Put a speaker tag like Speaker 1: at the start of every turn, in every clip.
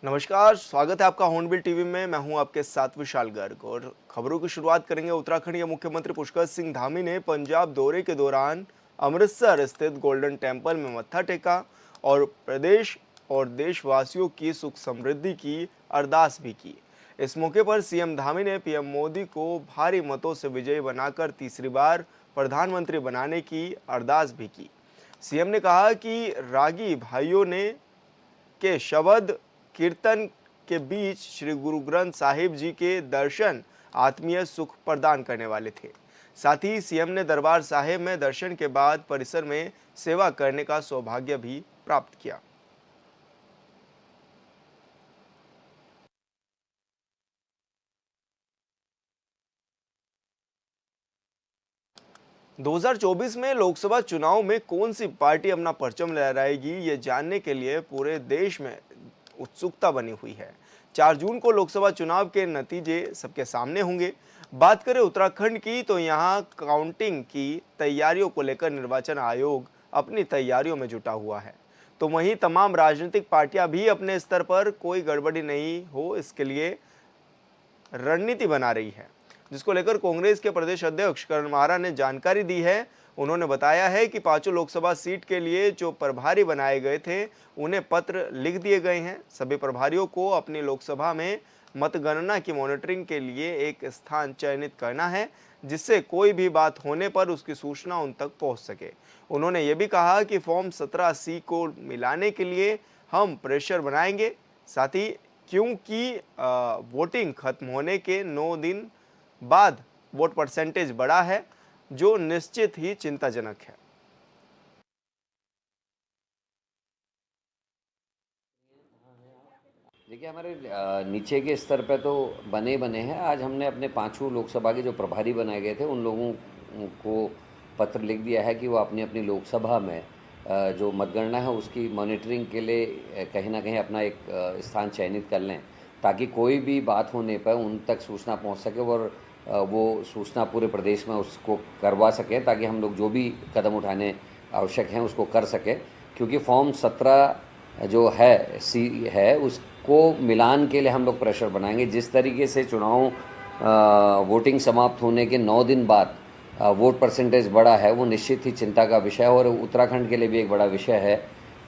Speaker 1: नमस्कार, स्वागत है आपका हॉर्नबिल टीवी में। मैं हूं आपके साथ विशाल गर्ग और खबरों की शुरुआत करेंगे। उत्तराखंड के मुख्यमंत्री पुष्कर सिंह धामी ने पंजाब दौरे के दौरान अमृतसर स्थित गोल्डन टेम्पल में मत्था टेका और प्रदेश और देशवासियों की सुख समृद्धि की अरदास भी की। इस मौके पर सीएम धामी ने पीएम मोदी को भारी मतों से विजयी बनाकर तीसरी बार प्रधानमंत्री बनाने की अरदास भी की। सीएम ने कहा कि रागी भाइयों ने के शब्द कीर्तन के बीच श्री गुरु ग्रंथ साहिब जी के दर्शन आत्मीय सुख प्रदान करने वाले थे। साथ ही सीएम ने दरबार साहिब में दर्शन के बाद परिसर में सेवा करने का सौभाग्य भी प्राप्त किया। – 2024 में लोकसभा चुनाव में कौन सी पार्टी अपना परचम लहराएगी, ये जानने के लिए पूरे देश में उत्सुकता बनी हुई है। 4 जून को लोकसभा चुनाव के नतीजे सबके सामने होंगे। बात करें उत्तराखंड की तो यहां काउंटिंग की तैयारियों को लेकर निर्वाचन आयोग अपनी तैयारियों में जुटा हुआ है, तो वहीं तमाम राजनीतिक पार्टियां भी अपने स्तर पर कोई गड़बड़ी नहीं हो इसके लिए रणनीति बना रही है, जिसको लेकर कांग्रेस के प्रदेश अध्यक्ष करण माहरा ने जानकारी दी है। उन्होंने बताया है कि 5 लोकसभा सीट के लिए जो प्रभारी बनाए गए थे उन्हें पत्र लिख दिए गए हैं। सभी प्रभारियों को अपनी लोकसभा में मतगणना की मॉनिटरिंग के लिए एक स्थान चयनित करना है, जिससे कोई भी बात होने पर उसकी सूचना उन तक पहुंच सके। उन्होंने ये भी कहा कि फॉर्म 17C को मिलाने के लिए हम प्रेशर बनाएंगे। साथ ही क्योंकि वोटिंग खत्म होने के 9 दिन बाद वोट परसेंटेज बढ़ा है, जो निश्चित ही चिंताजनक है।
Speaker 2: देखिए, हमारे नीचे के स्तर पे तो बने हैं। आज हमने अपने 5 लोकसभा के जो प्रभारी बनाए गए थे उन लोगों को पत्र लिख दिया है कि वो अपनी अपनी लोकसभा में जो मतगणना है उसकी मॉनिटरिंग के लिए कहीं ना कहीं अपना एक स्थान चयनित कर लें, ताकि कोई भी बात होने पर उन तक सूचना पहुंच सके और वो सूचना पूरे प्रदेश में उसको करवा सके, ताकि हम लोग जो भी कदम उठाने आवश्यक हैं उसको कर सके। क्योंकि फॉर्म 17 जो है सी है उसको मिलान के लिए हम लोग प्रेशर बनाएंगे। जिस तरीके से चुनाव वोटिंग समाप्त होने के 9 दिन बाद वोट परसेंटेज बढ़ा है, वो निश्चित ही चिंता का विषय है और उत्तराखंड के लिए भी एक बड़ा विषय है।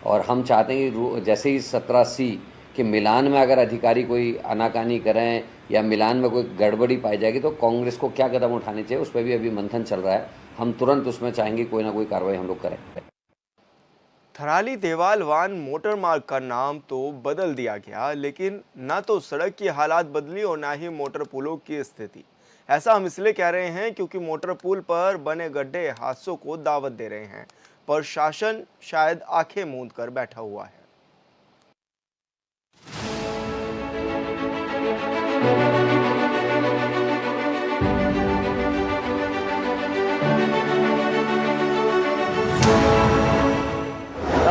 Speaker 2: और हम चाहते हैं कि जैसे ही 17C के मिलान में अगर अधिकारी कोई आनाकानी करें या मिलान में कोई गड़बड़ी पाई जाएगी तो कांग्रेस को क्या कदम उठाने चाहिए, उस पर भी अभी मंथन चल रहा है। हम तुरंत उसमें चाहेंगे कोई ना कोई कार्रवाई हम लोग करें।
Speaker 1: थराली देवाल वान मोटर मार्ग का नाम तो बदल दिया गया, लेकिन ना तो सड़क की हालात बदली और ना ही मोटर पुलों की स्थिति। ऐसा हम इसलिए कह रहे हैं क्योंकि मोटर पुल पर बने गड्ढे हादसों को दावत दे रहे हैं। प्रशासन शायद आंखें मूंद कर बैठा हुआ है।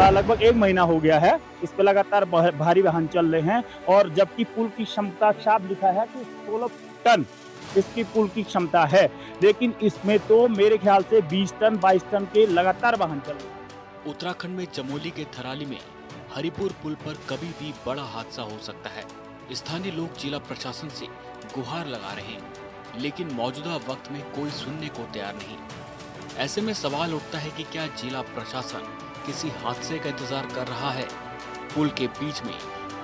Speaker 3: लगभग 1 महीना हो गया है। इस पे लगातार भारी वाहन चल रहे हैं और जबकि पुल की क्षमता साफ लिखा है कि 16 टन इसकी पुल की क्षमता है, लेकिन इसमें तो मेरे ख्याल से 20 टन 22 टन के लगातार वाहन चल रहे हैं।
Speaker 4: उत्तराखंड में चमोली के थराली में हरिपुर पुल पर कभी भी बड़ा हादसा हो सकता है। स्थानीय लोग जिला प्रशासन से गुहार लगा रहे हैं, लेकिन मौजूदा वक्त में कोई सुनने को तैयार नहीं। ऐसे में सवाल उठता है कि क्या जिला प्रशासन किसी हादसे का इंतजार कर रहा है? पुल के बीच में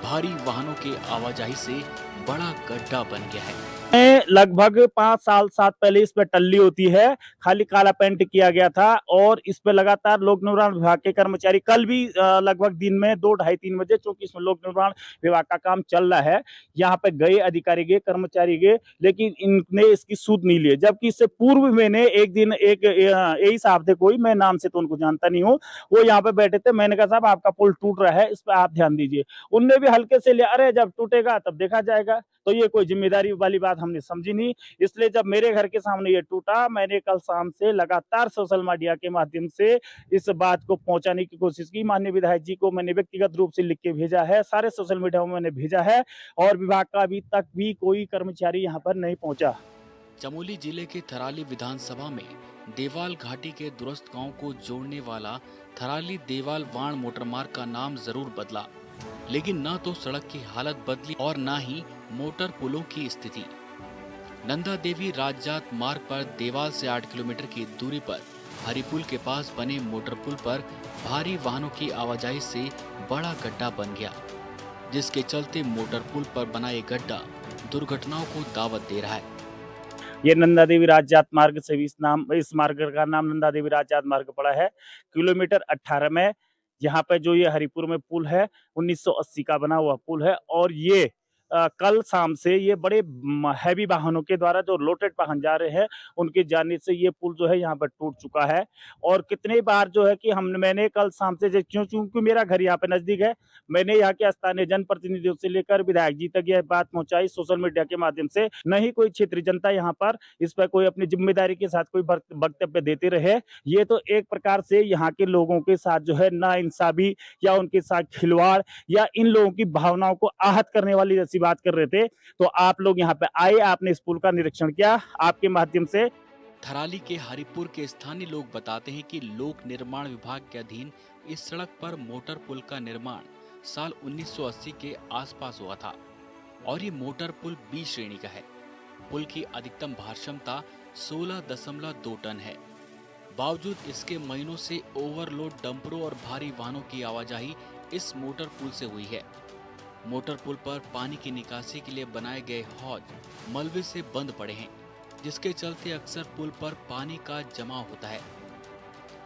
Speaker 4: भारी वाहनों के आवाजाही से बड़ा गड्ढा बन गया है।
Speaker 3: लगभग 5 साल 7 पहले इस पे टल्ली होती है, खाली काला पेंट किया गया था और इस पे लगातार लोक निर्माण विभाग के कर्मचारी कल भी लगभग दिन में 2 ढाई 3 बजे, चूंकि इसमें लोक निर्माण विभाग का काम चल रहा है, यहाँ पे गए अधिकारी गए कर्मचारी गए, लेकिन इनने इसकी सूद नहीं लिए। जबकि इससे पूर्व मैंने एक दिन एक यही साहब थे, कोई मैं नाम से तो उनको जानता नहीं हूँ, वो यहाँ पे बैठे थे। मैंने कहा साहब आपका पुल टूट रहा है, इस पर आप ध्यान दीजिए। उनने भी हल्के से लिया, अरे जब टूटेगा तब देखा जाएगा। तो ये कोई जिम्मेदारी वाली बात हमने समझी नहीं। इसलिए जब मेरे घर के सामने ये टूटा, मैंने कल शाम से लगातार सोशल मीडिया के माध्यम से इस बात को पहुंचाने की कोशिश की। माननीय विधायक जी को मैंने व्यक्तिगत रूप से लिख के भेजा है, सारे सोशल मीडिया में मैंने भेजा है और विभाग का अभी तक भी कोई कर्मचारी यहाँ पर नहीं पहुंचा।
Speaker 4: चमोली जिले के थराली विधानसभा में देवाल घाटी के दुरस्त गांव को जोड़ने वाला थराली देवाल वाण मोटर मार्ग का नाम जरूर बदला, लेकिन न तो सड़क की हालत बदली और न ही मोटर पुलों की स्थिति। नंदा देवी राजजात मार्ग पर देवाल से 8 किलोमीटर की दूरी पर हरिपुल के पास बने मोटर पुल पर भारी वाहनों की आवाजाही से बड़ा गड्ढा बन गया, जिसके चलते मोटर पुल पर बना ये गड्ढा दुर्घटनाओं को दावत दे रहा है।
Speaker 3: ये नंदा देवी राजजात मार्ग से इस मार्ग का नाम नंदा देवी राजजात मार्ग पड़ा है। किलोमीटर 18 में यहाँ पे जो ये हरिपुर में पुल है 1980 का बना हुआ पुल है और ये कल शाम से ये बड़े हैवी वाहनों के द्वारा जो लोडेड वाहन जा रहे हैं उनके जाने से ये पुल जो है यहाँ पर टूट चुका है। और कितने बार जो है कि मैंने कल शाम से क्योंकि मेरा घर यहाँ पे नजदीक है, मैंने यहाँ के स्थानीय जनप्रतिनिधियों से लेकर विधायक जी तक यह बात पहुंचाई सोशल मीडिया के माध्यम से। नहीं कोई क्षेत्रीय जनता यहाँ पर इस पर कोई अपनी जिम्मेदारी के साथ कोई वक्तव्य देते रहे। ये तो एक प्रकार से यहाँ के लोगों के साथ जो है नाइंसाफी या उनके साथ खिलवाड़ या इन लोगों की भावनाओं को आहत करने वाली जैसी बात कर रहे थे। तो आप लोग यहाँ पे आए, आपने इस पुल का निरीक्षण किया, आपके माध्यम से
Speaker 4: थराली के हरिपुर के स्थानीय लोग बताते हैं कि लोक निर्माण विभाग के अधीन इस सड़क पर मोटर पुल का निर्माण साल 1980 के आसपास हुआ था और ये मोटर पुल बी श्रेणी का है। पुल की अधिकतम भार क्षमता 16.2 टन है। बावजूद इसके महीनों से ओवरलोड डंपरों और भारी वाहनों की आवाजाही इस मोटर पुल से हुई है। मोटर पुल पर पानी की निकासी के लिए बनाए गए हौज मलबे से बंद पड़े हैं, जिसके चलते अक्सर पुल पर पानी का जमाव होता है।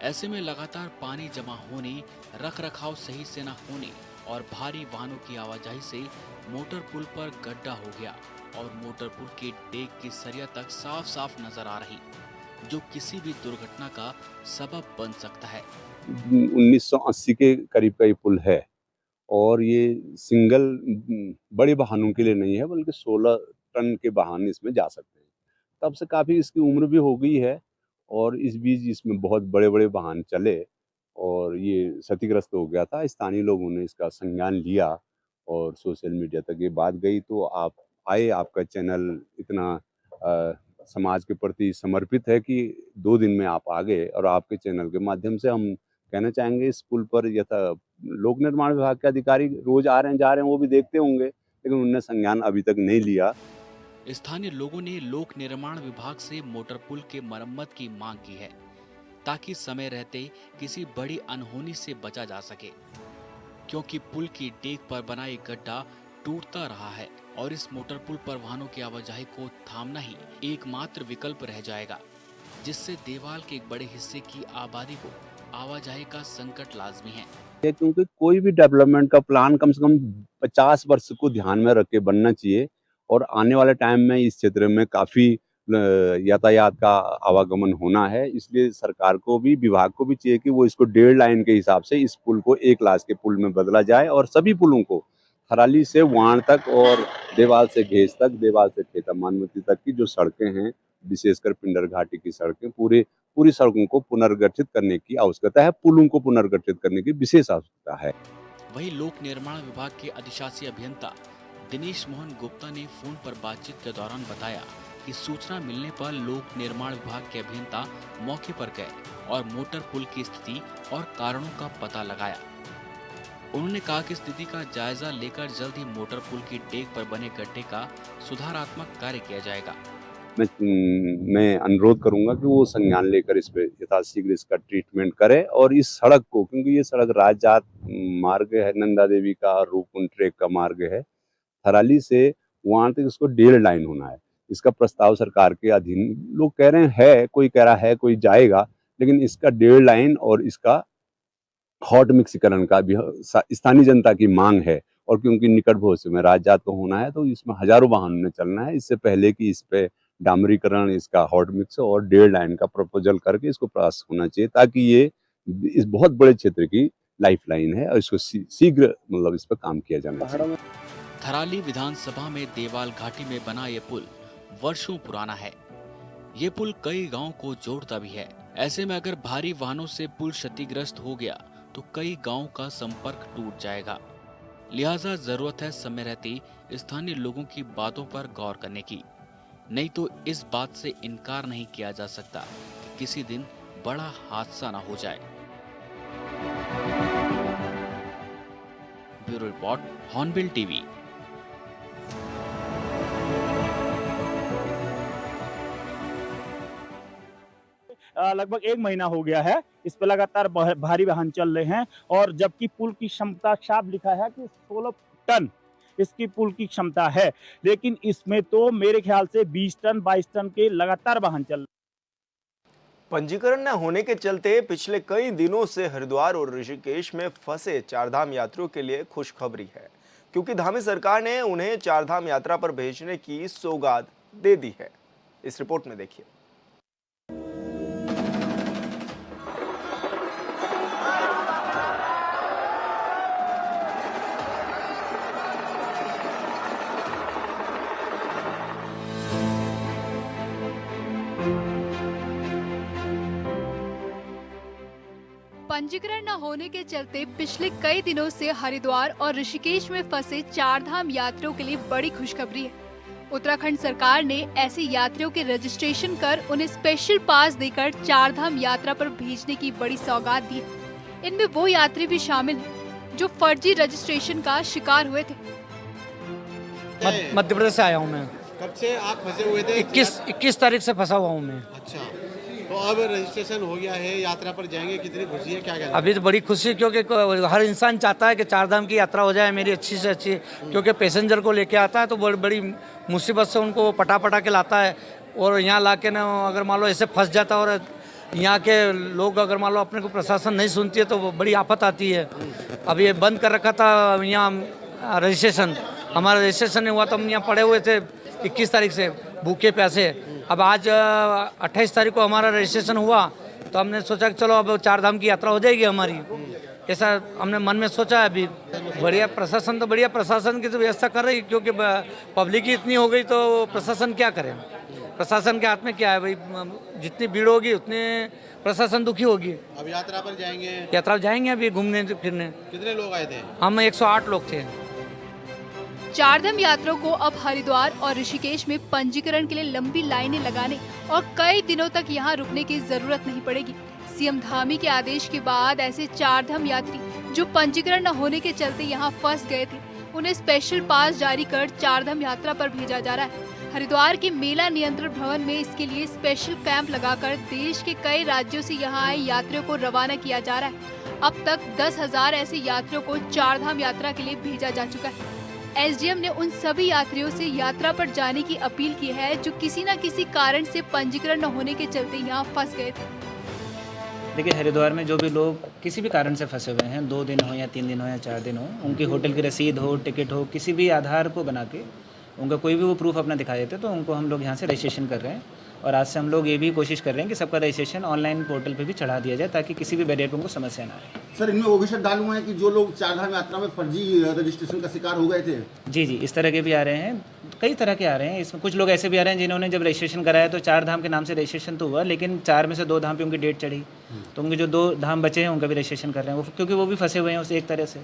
Speaker 4: ऐसे में लगातार पानी जमा होने, रखरखाव सही से न होने और भारी वाहनों की आवाजाही से मोटर पुल पर गड्ढा हो गया और मोटर पुल के डेक की सरिया तक साफ साफ नजर आ रही, जो किसी भी दुर्घटना का सबब बन सकता है।
Speaker 5: 1980 के करीब का ये पुल है और ये सिंगल बड़े वाहनों के लिए नहीं है, बल्कि 16 टन के वाहन इसमें जा सकते हैं। तब से काफ़ी इसकी उम्र भी हो गई है और इस बीच इसमें बहुत बड़े बड़े वाहन चले और ये क्षतिग्रस्त हो गया था। स्थानीय लोगों ने इसका संज्ञान लिया और सोशल मीडिया तक ये बात गई, तो आप आए, आपका चैनल इतना समाज के प्रति समर्पित है कि 2 दिन में आप आ गए और आपके चैनल के माध्यम से हम कहना चाहेंगे इस पुल पर यथा लोक निर्माण विभाग के अधिकारी रोज आ रहे हैं जा रहे हैं, वो भी देखते होंगे, लेकिन उन्होंने संज्ञान अभी तक नहीं लिया।
Speaker 4: स्थानीय लोगों ने लोक निर्माण विभाग से मोटर पुल के मरम्मत की मांग की है, ताकि समय रहते किसी बड़ी अनहोनी से बचा जा सके, क्योंकि पुल की डेक पर बना एक गड्ढा टूटता रहा है और इस मोटर पुल पर वाहनों की आवाजाही को थामना ही एकमात्र विकल्प रह जाएगा, जिससे देवाल के एक बड़े हिस्से की आबादी को आवाजाही का संकट लाजमी है।
Speaker 5: क्योंकि कोई भी डेवलपमेंट का प्लान कम से कम 50 वर्ष को ध्यान में रख के बनना चाहिए और आने वाले टाइम में इस क्षेत्र में काफ़ी यातायात का आवागमन होना है, इसलिए सरकार को भी, विभाग को भी चाहिए कि वो इसको 1.5 लाइन के हिसाब से इस पुल को 1 क्लास के पुल में बदला जाए और सभी पुलों को थराली से वाण तक और देवाल से घेस तक, देवाल से खेता मानमती तक की जो सड़कें हैं, विशेषकर पिंडर घाटी की सड़कें, पूरी सड़कों को पुनर्गठित करने की आवश्यकता है, पुलों को पुनर्गठित करने की विशेष आवश्यकता है।
Speaker 4: वहीं लोक निर्माण विभाग के अधिशासी अभियंता दिनेश मोहन गुप्ता ने फोन पर बातचीत के दौरान बताया कि सूचना मिलने पर लोक निर्माण विभाग के अभियंता मौके पर गए और मोटर पुल की स्थिति और कारणों का पता लगाया। उन्होंने कहा कि स्थिति का जायजा लेकर जल्द ही मोटर पुल की डेक पर बने गड्ढे का सुधारात्मक कार्य किया जाएगा।
Speaker 5: मैं अनुरोध करूंगा कि वो संज्ञान लेकर इस पे यथाशीघ्र इसका ट्रीटमेंट करे और इस सड़क को, क्योंकि ये सड़क राजजात मार्ग है, नंदा देवी का रूपकुंड ट्रेक का मार्ग है, थराली से वहां तक इसको 1.5 लाइन होना है। इसका प्रस्ताव सरकार के अधीन, लोग कह रहे हैं, कोई कह रहा है कोई जाएगा, लेकिन इसका 1.5 लाइन और इसका हॉट मिक्सीकरण का भी स्थानीय जनता की मांग है और क्योंकि निकट भविष्य में राजजात को होना है तो इसमें हजारों वाहनों ने चलना है। इससे पहले कि इस पे डामरीकरण, इसका हॉट मिक्स और 1.5 लाइन का प्रपोजल करके इसको पास होना चाहिए, ताकि ये इस बहुत बड़े क्षेत्र की लाइफ लाइन है और इसको शीघ्र मतलब इस पर काम किया जाना चाहिए।
Speaker 4: थराली विधानसभा में देवाल घाटी में बना ये पुल वर्षों पुराना है। ये पुल कई गांवों को जोड़ता भी है। ऐसे में अगर भारी वाहनों से पुल क्षतिग्रस्त हो गया तो कई गांवों का संपर्क टूट जाएगा। लिहाजा जरूरत है समय रहते स्थानीय लोगों की बातों पर गौर करने की, नहीं तो इस बात से इनकार नहीं किया जा सकता कि किसी दिन बड़ा हादसा न हो जाए। Bureau report, hornbill TV.
Speaker 3: लगभग 1 महीना हो गया है, इस पे लगातार भारी वाहन चल रहे हैं और जबकि पुल की क्षमता साफ लिखा है कि 16 टन इसकी पुल की क्षमता है, लेकिन इसमें तो मेरे ख्याल से 20 टन 22 टन के लगातार वाहन चल।
Speaker 1: पंजीकरण न होने के चलते पिछले कई दिनों से हरिद्वार और ऋषिकेश में फंसे चारधाम यात्रियों के लिए खुशखबरी है, क्योंकि धामी सरकार ने उन्हें चारधाम यात्रा पर भेजने की सौगात दे दी है। इस रिपोर्ट में देखिए।
Speaker 6: पंजीकरण न होने के चलते पिछले कई दिनों से हरिद्वार और ऋषिकेश में फंसे चारधाम यात्रियों के लिए बड़ी खुशखबरी है। उत्तराखंड सरकार ने ऐसे यात्रियों के रजिस्ट्रेशन कर उन्हें स्पेशल पास देकर चारधाम यात्रा पर भेजने की बड़ी सौगात दी है। इनमें वो यात्री भी शामिल हैं जो फर्जी रजिस्ट्रेशन का शिकार हुए थे।
Speaker 7: मध्य प्रदेश से आया हूँ मैं।
Speaker 8: कब से आप फंसे हुए थे?
Speaker 7: 21 तारीख से फंसा हुआ हूँ मैं।
Speaker 8: अच्छा, तो अब रजिस्ट्रेशन हो गया है, यात्रा पर जाएंगे, कितनी खुशी है, क्या कहना?
Speaker 7: अभी तो बड़ी खुशी है क्योंकि हर इंसान चाहता है कि चारधाम की यात्रा हो जाए मेरी अच्छी से अच्छी, क्योंकि पैसेंजर को लेके आता है तो बड़ी मुसीबत से उनको पटा के लाता है और यहाँ ला के ना अगर मान लो ऐसे फंस जाता और यहाँ के लोग अगर मान लो अपने को प्रशासन नहीं सुनती है तो बड़ी आफत आती है। अब ये बंद कर रखा था यहाँ रजिस्ट्रेशन, हमारा रजिस्ट्रेशन नहीं हुआ तो हम यहाँ पड़े हुए थे 21 तारीख से भूखे प्यासे। अब आज 28 तारीख को हमारा रजिस्ट्रेशन हुआ तो हमने सोचा कि चलो अब चारधाम की यात्रा हो जाएगी हमारी, ऐसा हमने मन में सोचा है। अभी बढ़िया प्रशासन की तो व्यवस्था कर रही, क्योंकि पब्लिक ही इतनी हो गई तो प्रशासन क्या करे। प्रशासन के हाथ में क्या है भाई, जितनी भीड़ होगी उतने प्रशासन दुखी होगी।
Speaker 8: अब यात्रा पर जाएंगे?
Speaker 7: यात्रा जाएंगे अभी घूमने फिरने।
Speaker 8: कितने लोग आए थे?
Speaker 7: हम 108 लोग थे।
Speaker 6: चारधाम यात्रियों को अब हरिद्वार और ऋषिकेश में पंजीकरण के लिए लंबी लाइनें लगाने और कई दिनों तक यहां रुकने की जरूरत नहीं पड़ेगी। सीएम धामी के आदेश के बाद ऐसे चारधाम यात्री जो पंजीकरण न होने के चलते यहां फंस गए थे, उन्हें स्पेशल पास जारी कर चारधाम यात्रा पर भेजा जा रहा है। हरिद्वार के मेला नियंत्रण भवन में इसके लिए स्पेशल कैंप लगाकर देश के कई राज्यों से यहां आए यात्रियों को रवाना किया जा रहा है। अब तक 10,000 ऐसे यात्रियों को चारधाम यात्रा के लिए भेजा जा चुका है। एसडीएम ने उन सभी यात्रियों से यात्रा पर जाने की अपील की है जो किसी न किसी कारण से पंजीकरण न होने के चलते यहाँ फंस गए थे।
Speaker 9: देखिए, हरिद्वार में जो भी लोग किसी भी कारण से फंसे हुए हैं, 2 दिन हो या 3 दिन हो या 4 दिन हो, उनकी होटल की रसीद हो, टिकट हो, किसी भी आधार को बना के उनका कोई भी वो प्रूफ अपना दिखा देते तो उनको हम लोग यहाँ से रजिस्ट्रेशन कर रहे हैं। और आज से हम लोग ये भी कोशिश कर रहे हैं कि सबका रजिस्ट्रेशन ऑनलाइन पोर्टल पे भी चढ़ा दिया जाए ताकि किसी भी बैरियर को उनको समस्या ना आए।
Speaker 10: सर, इनमें वो भी शक डालू है कि जो लोग चारधाम यात्रा में फर्जी रजिस्ट्रेशन का शिकार हो गए थे।
Speaker 9: जी, इस तरह के भी आ रहे हैं, कई तरह के आ रहे हैं। इसमें कुछ लोग ऐसे भी आ रहे हैं जिन्होंने जब रजिस्ट्रेशन कराया तो 4 धाम के नाम से रजिस्ट्रेशन तो हुआ, लेकिन 4 में से 2 धाम पे उनकी डेट चढ़ी, तो उनके जो 2 धाम बचे हैं उनका भी रजिस्ट्रेशन कर रहे हैं वो, क्योंकि वो भी फंसे हुए हैं उससे एक तरह से।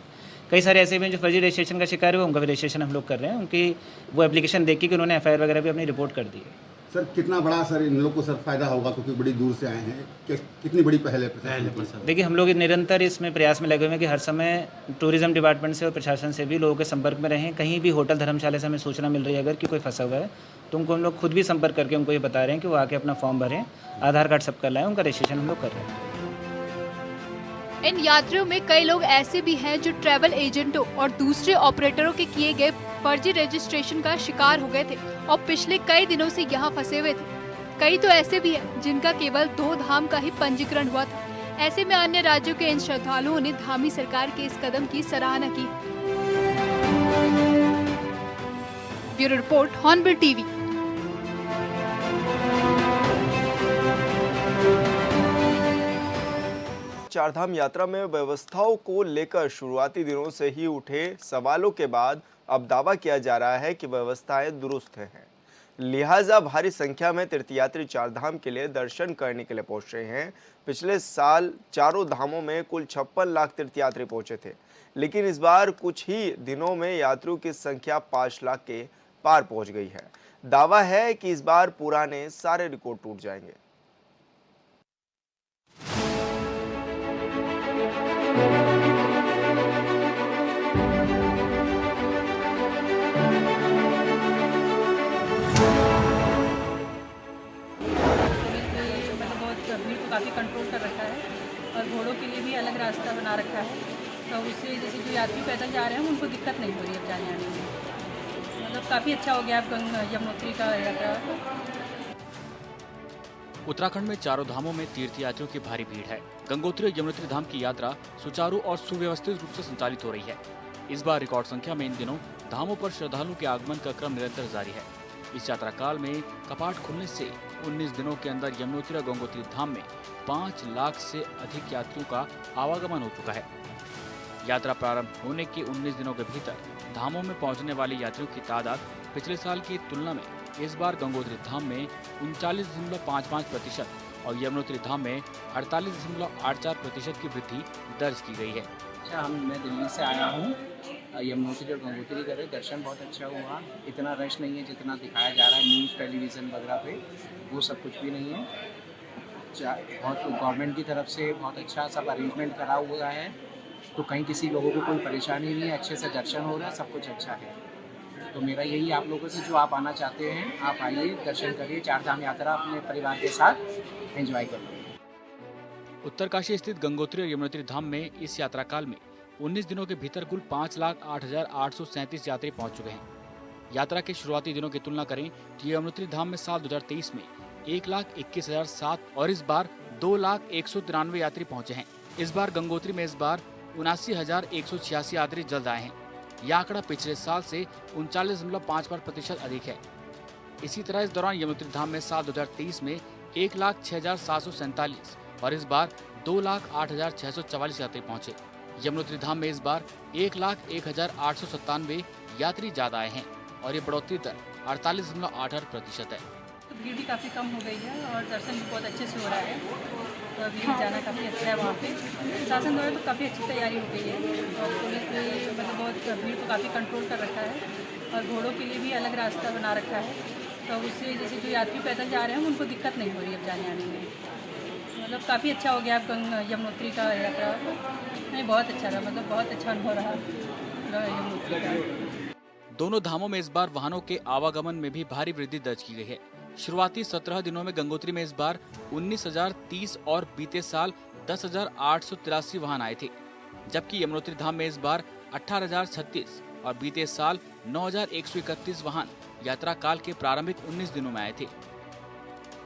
Speaker 9: कई सारे ऐसे भी हैं जो फर्जी रजिस्ट्रेशन का शिकार हुआ, उनका भी रजिस्ट्रेशन हम लोग कर रहे हैं। उनकी वो एप्लीकेशन देख के कि उन्होंने FIR वगैरह भी अपनी रिपोर्ट कर दी है।
Speaker 10: सर, कितना बड़ा सर इन लोग को सर फायदा होगा, क्योंकि बड़ी दूर से आए हैं, कितनी बड़ी पहले
Speaker 9: देखिए, हम लोग निरंतर इसमें प्रयास में लगे हुए हैं कि हर समय टूरिज्म डिपार्टमेंट से और प्रशासन से भी लोगों के संपर्क में रहें। कहीं भी होटल धर्मशाला से हमें सूचना मिल रही है अगर कि कोई फंसा हुआ है तो उनको हम लोग खुद भी संपर्क करके उनको ये बता रहे हैं कि वो आके अपना फॉर्म भरें, आधार कार्ड सबका लाएं, उनका रजिस्ट्रेशन हम लोग कर रहे हैं।
Speaker 6: इन यात्रियों में कई लोग ऐसे भी हैं जो ट्रैवल एजेंटों और दूसरे ऑपरेटरों के किए गए फर्जी रजिस्ट्रेशन का शिकार हो गए थे और पिछले कई दिनों से यहाँ फंसे हुए थे। कई तो ऐसे भी हैं जिनका केवल 2 धाम का ही पंजीकरण हुआ था। ऐसे में अन्य राज्यों के इन श्रद्धालुओं ने धामी सरकार के इस कदम की सराहना की। Bureau report, hornbill TV.
Speaker 1: Chardham यात्रा में व्यवस्थाओं को लेकर शुरुआती दिनों से ही उठे सवालों के बाद अब दावा किया जा रहा है कि व्यवस्थाएं दुरुस्त हैं। लिहाजा भारी संख्या में तीर्थयात्री चारधाम के लिए दर्शन करने के लिए पहुंच रहे हैं। पिछले साल चारों धामों में कुल 56 लाख तीर्थयात्री पहुंचे थे, लेकिन इस बार कुछ ही दिनों में यात्रियों की संख्या 5 लाख के पार पहुंच गई है। दावा है कि इस बार पुराने सारे रिकॉर्ड टूट जाएंगे।
Speaker 11: अलग रास्ता बना रखा है, तो उससे जैसे जो यात्री पैदल जा रहे हैं उनको दिक्कत नहीं हो रही है अब जाने आने में। मतलब काफ़ी अच्छा हो गया अब यमुनोत्री का यात्रा।
Speaker 4: उत्तराखंड में चारों धामों में तीर्थयात्रियों की भारी भीड़ है। गंगोत्री और यमुनोत्री धाम की यात्रा सुचारू और सुव्यवस्थित रूप से संचालित हो रही है। इस बार रिकॉर्ड संख्या में इन दिनों धामों पर श्रद्धालुओं के आगमन का क्रम निरंतर जारी है। इस यात्रा काल में कपाट खुलने से 19 दिनों के अंदर यमुनोत्री और गंगोत्री धाम में 5 लाख से अधिक यात्रियों का आवागमन हो चुका है। यात्रा प्रारंभ होने के 19 दिनों के भीतर धामों में पहुंचने वाले यात्रियों की तादाद पिछले साल की तुलना में इस बार गंगोत्री धाम में 39.55% और यमुनोत्री धाम में 48.84% की वृद्धि दर्ज की गई है।
Speaker 12: अच्छा, मैं दिल्ली से आया हूँ, यमुनोत्री और गंगोत्री करे, दर्शन बहुत अच्छा हुआ। इतना रश नहीं है जितना दिखाया जा रहा है न्यूज़ टेलीविज़न वगैरह पे, वो सब कुछ भी नहीं है। बहुत गवर्नमेंट की तरफ से बहुत अच्छा सब अरेंजमेंट करा हुआ है, तो कहीं किसी लोगों को कोई परेशानी नहीं है, अच्छे से दर्शन हो रहा है, सब कुछ अच्छा है। तो मेरा यही आप लोगों से, जो आप आना चाहते हैं आप आइए, दर्शन करिए, चार धाम यात्रा अपने परिवार के साथ एंजॉय करिए।
Speaker 4: उत्तरकाशी स्थित गंगोत्री और यमुनोत्री धाम में इस यात्रा काल में 19 दिनों के भीतर कुल 5,08,837 यात्री पहुंच चुके हैं। यात्रा के शुरुआती दिनों की तुलना करें तो यमुनोत्री धाम में साल 2023 में 1,21,007 और इस बार 2,01,93 यात्री पहुंचे हैं। इस बार गंगोत्री में इस बार 79,186 यात्री जल्द आए हैं। यह आंकड़ा पिछले साल से 39.55% अधिक है। इसी तरह इस दौरान यमुनोत्री धाम में साल 2023 में 1,06,747 और इस बार 2,08,644 यात्री पहुंचे। यमुनोत्री धाम में इस बार 1,01,897 यात्री ज्यादा आए हैं और ये बढ़ोतरी दर 48.88% है।
Speaker 11: तो भीड़ भी काफ़ी कम हो गई है और दर्शन भी बहुत अच्छे से हो रहा है, तो अभी जाना काफ़ी अच्छा है वहाँ पे। शासन द्वारा तो काफ़ी अच्छी तैयारी हो गई है और पुलिस ने मतलब बहुत भीड़ को काफ़ी कंट्रोल कर रखा है और घोड़ों के लिए भी अलग रास्ता बना रखा है, तो उससे जैसे जो यात्री पैदल जा रहे हैं उनको दिक्कत नहीं हो रही है अब जाने आने में। मतलब काफ़ी अच्छा हो गया अब यमुनोत्री का यात्रा, नहीं बहुत अच्छा रहा, मतलब बहुत अच्छा अनुभव रहा यमुनोत्री का।
Speaker 4: दोनों धामों में इस बार वाहनों के आवागमन में भी भारी वृद्धि दर्ज की गई है। शुरुआती 17 दिनों में गंगोत्री में इस बार 19,030 और बीते साल 10,883 वाहन आए थे, जबकि यमुनोत्री धाम में इस बार 18,036 और बीते साल 9,131 वाहन यात्रा काल के प्रारंभिक 19 दिनों में आए थे।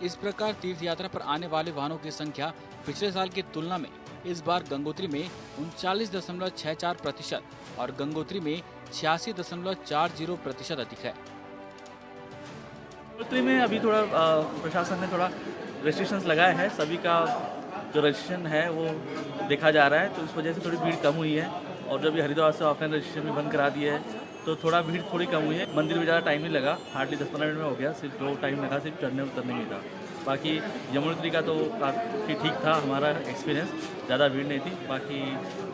Speaker 4: इस प्रकार तीर्थ यात्रा पर आने वाले वाहनों की संख्या पिछले साल की तुलना में इस बार गंगोत्री में 39.64% और गंगोत्री में 86.40% अधिक है।
Speaker 13: गंगोत्री में अभी थोड़ा प्रशासन ने थोड़ा रेस्ट्रिक्शंस लगाए हैं, सभी का जो रजिस्ट्रेशन है वो देखा जा रहा है, तो इस वजह से थोड़ी भीड़ कम हुई है। और जब भी हरिद्वार से ऑफलाइन रजिस्ट्रेशन भी बंद करा दिए है तो थोड़ा भीड़ थोड़ी कम हुई है। मंदिर में ज़्यादा टाइम नहीं लगा, हार्डली 10-15 मिनट में हो गया, सिर्फ जो टाइम लगा सिर्फ चढ़ने उतरने में था। बाकी यमुनोत्री का तो काफ़ी ठीक था हमारा एक्सपीरियंस, ज़्यादा भीड़ नहीं थी। बाकी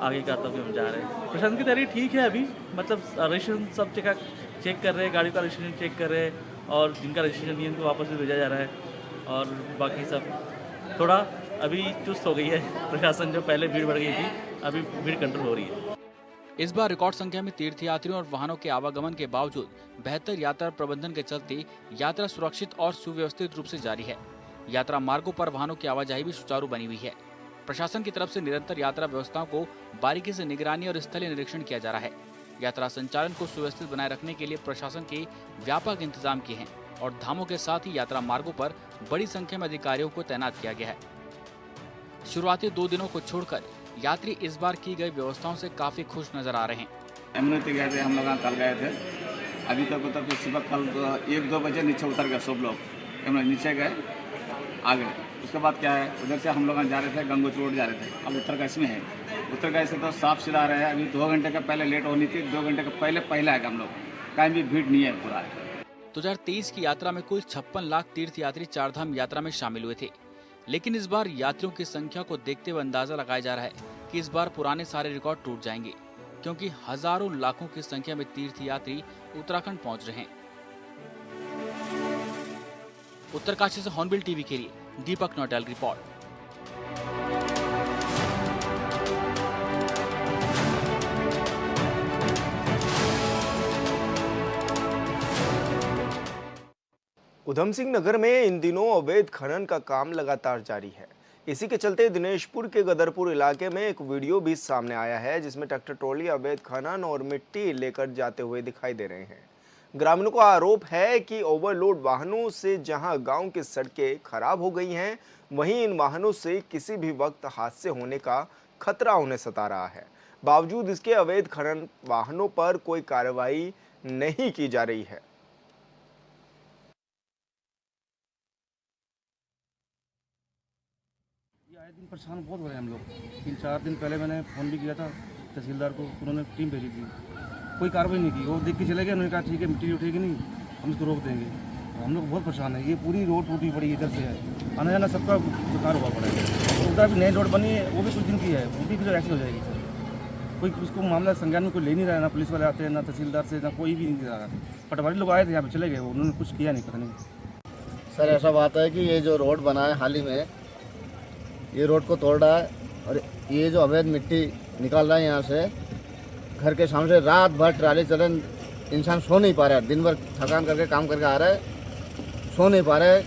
Speaker 13: आगे का तब हम जा रहे हैं। प्रशासन की तैयारी ठीक है अभी, मतलब रजिस्ट्रेशन सब चेक कर रहे हैं, गाड़ी का रजिस्ट्रेशन चेक कर रहे हैं और जिनका रजिस्ट्रेशन नहीं है उनको वापस भी भेजा जा रहा है। और बाकी सब थोड़ा अभी चुस्त हो गई है प्रशासन, जो पहले भीड़ बढ़ गई थी अभी भीड़ कंट्रोल हो रही है।
Speaker 4: इस बार रिकॉर्ड संख्या में तीर्थयात्रियों और वाहनों के आवागमन के बावजूद बेहतर यात्रा प्रबंधन के चलते यात्रा सुरक्षित और सुव्यवस्थित रूप से जारी है। यात्रा मार्गों पर वाहनों की आवाजाही भी सुचारू बनी हुई है। प्रशासन की तरफ से निरंतर यात्रा व्यवस्थाओं को बारीकी से निगरानी और स्थलीय निरीक्षण किया जा रहा है। यात्रा संचालन को सुव्यवस्थित बनाए रखने के लिए प्रशासन के व्यापक इंतजाम किए हैं और धामों के साथ ही यात्रा मार्गों पर बड़ी संख्या में अधिकारियों को तैनात किया गया है। शुरुआती 2 दिनों को छोड़कर यात्री इस बार की गई व्यवस्थाओं से काफी खुश नजर आ रहे हैं।
Speaker 14: यमुनोत्री गए थे हम लोग, कल गए थे। अभी तक उतर के सुबह कल 1-2 बजे नीचे उतर गए सब लोग, नीचे गए आ गए। उसके बाद क्या है, उधर से हम लोग जा रहे थे, गंगोत्री रोड जा रहे थे। अब उत्तरकाशी में है, उत्तरकाशी से तो साफ सीधा रहे हैं। अभी 2 घंटे का पहले लेट होनी थी, 2 घंटे का पहले आएगा हम लोग, कहीं भी भीड़ नहीं है पूरा।
Speaker 4: 2023 की यात्रा में कुल 56 लाख तीर्थयात्री चारधाम यात्रा में शामिल हुए थे, लेकिन इस बार यात्रियों की संख्या को देखते हुए अंदाजा लगाया जा रहा है कि इस बार पुराने सारे रिकॉर्ड टूट जाएंगे, क्योंकि हजारों लाखों की संख्या में तीर्थयात्री उत्तराखंड पहुंच रहे हैं। उत्तरकाशी से हॉर्नबिल टीवी के लिए दीपक नोटेल रिपोर्ट।
Speaker 1: उधम सिंह नगर में इन दिनों अवैध खनन का काम लगातार जारी है। इसी के चलते दिनेशपुर के गदरपुर इलाके में एक वीडियो भी सामने आया है जिसमें ट्रैक्टर ट्रॉली अवैध खनन और मिट्टी लेकर जाते हुए दिखाई दे रहे हैं। ग्रामीणों का आरोप है कि ओवरलोड वाहनों से जहां गांव की सड़कें खराब हो गई हैं, वहीं इन वाहनों से किसी भी वक्त हादसे होने का खतरा उन्हें सता रहा है। बावजूद इसके अवैध खनन वाहनों पर कोई कार्रवाई नहीं की जा रही है।
Speaker 15: आए दिन परेशान बहुत हो रहे हैं हम लोग। 3-4 दिन पहले मैंने फ़ोन भी किया था तहसीलदार को, उन्होंने टीम भेजी थी, कोई कार्रवाई नहीं की। वो देख के चले गए, उन्होंने कहा ठीक है मिट्टी उठेगी नहीं, हम इसको रोक देंगे। हम लोग बहुत परेशान है। ये पूरी रोड टूटी पड़ी इधर से है, आना जाना सबका बेकार हुआ पड़ा है। उधर भी नई रोड बनी है, वो भी कुछ दिन की है, वो भी कुछ ऐसी हो जाएगी सर। कोई उसको मामला संज्ञान में कोई ले नहीं रहा है, ना पुलिस वाले आते हैं, ना तहसीलदार से, ना कोई भी नहीं आ रहा है। पटवारी लोग आए थे यहाँ पे, चले गए, उन्होंने कुछ किया नहीं, पता नहीं।
Speaker 16: सर ऐसा बात है कि ये जो रोड बना है हाल ही में, ये रोड को तोड़ रहा है और ये जो अवैध मिट्टी निकाल रहा है यहाँ से, घर के सामने से रात भर ट्राली चले, इंसान सो नहीं पा रहा है। दिन भर थकान करके काम करके आ रहा है, सो नहीं पा रहा है।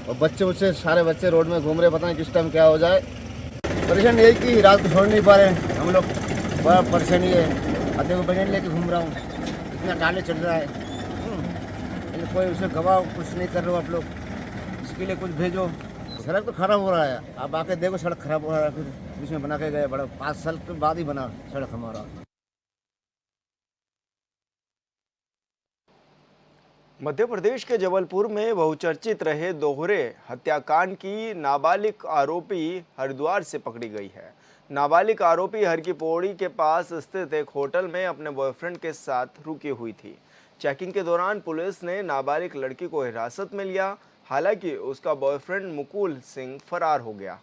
Speaker 16: और बच्चे सारे बच्चे रोड में घूम रहे, पता नहीं किस टाइम क्या हो जाए। परेशान यही कि रात को छोड़ नहीं पा रहे हैं हम लोग, बड़ा परेशानी है। आधे को बजट लेके घूम रहा हूँ, इतना टाले चल रहा है, कोई उसे गवाह कुछ नहीं कर रहे हो आप लोग, इसके लिए कुछ भेजो। सड़क तो खराब हो रहा है, आप आके देखो सड़क खराब हो रहा है। फिर बीच में बना के गए, बड़ा 5 साल के बाद ही बना सड़क हमारा।
Speaker 1: मध्य प्रदेश के जबलपुर में बहुचर्चित रहे दोहरे हत्याकांड की नाबालिग आरोपी हरिद्वार से पकड़ी गई है। नाबालिग आरोपी हर की पौड़ी के पास स्थित एक होटल में अपने बॉयफ्रेंड के साथ रुकी हुई थी। चेकिंग के दौरान पुलिस ने नाबालिग लड़की को हिरासत में लिया, हालांकि उसका बॉयफ्रेंड मुकुल सिंह फरार हो गया।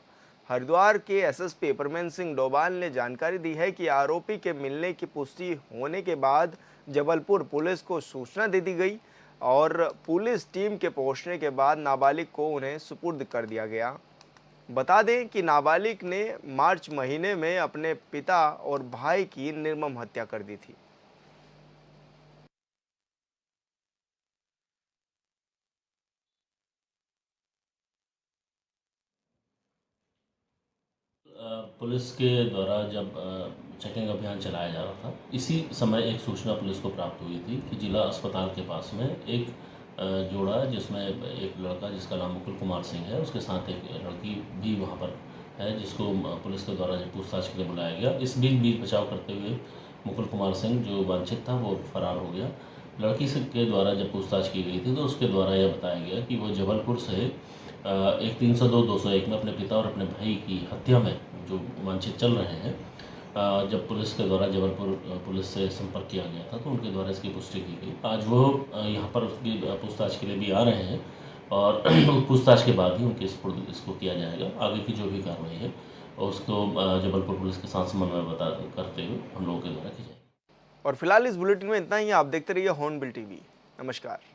Speaker 1: हरिद्वार के एसएसपी परमेन सिंह डोभाल ने जानकारी दी है कि आरोपी के मिलने की पुष्टि होने के बाद जबलपुर पुलिस को सूचना दे दी गई और पुलिस टीम के पहुंचने के बाद नाबालिग को उन्हें सुपुर्द कर दिया गया। बता दें कि नाबालिग ने मार्च महीने में अपने पिता और भाई की निर्मम हत्या कर दी थी।
Speaker 17: पुलिस के द्वारा जब चेकिंग अभियान चलाया जा रहा था, इसी समय एक सूचना पुलिस को प्राप्त हुई थी कि जिला अस्पताल के पास में एक जोड़ा जिसमें एक लड़का जिसका नाम मुकुल कुमार सिंह है, उसके साथ एक लड़की भी वहां पर है, जिसको पुलिस के द्वारा जब पूछताछ के लिए बुलाया गया। इस बीच बचाव करते हुए मुकुल कुमार सिंह जो वांछित था वो फरार हो गया। लड़की के द्वारा जब पूछताछ की गई थी तो उसके द्वारा यह बताया गया कि वो जबलपुर से एक 302-201 में अपने पिता और अपने भाई की हत्या में जो वांछित चल रहे हैं, जब पुलिस के द्वारा जबलपुर पुलिस से संपर्क किया गया था तो उनके द्वारा इसकी पुष्टि की गई। आज वो यहाँ पर उसकी पूछताछ के लिए भी आ रहे हैं और पूछताछ के बाद ही उनके इसको किया जाएगा। आगे की जो भी कार्रवाई है उसको जबलपुर पुलिस के साथ समन्वय करते हुए हम लोगों के द्वारा की जाएगी।
Speaker 1: और फिलहाल इस बुलेटिन में इतना ही। आप देखते रहिए हॉर्नबिल टीवी। नमस्कार।